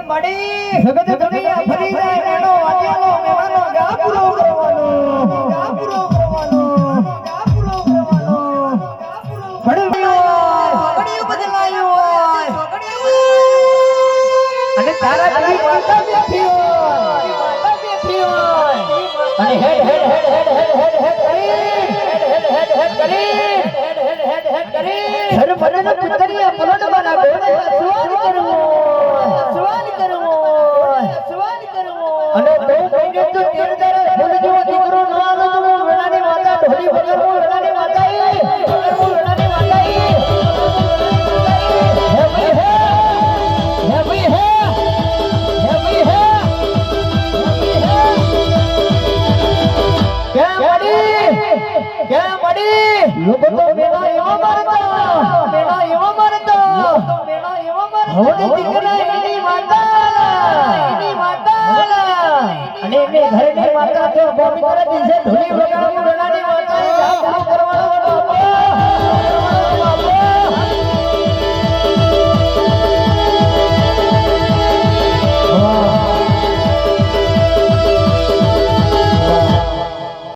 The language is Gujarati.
મળી જગત દુનિયા ફરી જાય મેનો વાજેલો મેવાનો ગાપુરો કરવાનો ગાપુરો કરવાનો ગાપુરો કરવાનો ઘડિયું બદલાયું હોય અને તારા જેવી માતા બેઠી હોય માતા બેઠી હોય અને હેડ હેડ હેડ હેડ હેડ હેડ હેડ કરી હર મનન પુતરિયા પલટ મારા ગોળે સ્વાન કરવો અને તો કોઈને તો તેરદાર ફૂલ જેવો દીકરો ન આલો તો વેણાની માતા ઢોલી વગર વેણાની માતા વેણાની માતા હે ભાઈ હે क्या मड़ी लोग तो मेरा एवं मरता होने दिखना इनी माता અને એને ઘરે ની માતા તો પવિત્ર દિશે ધોલી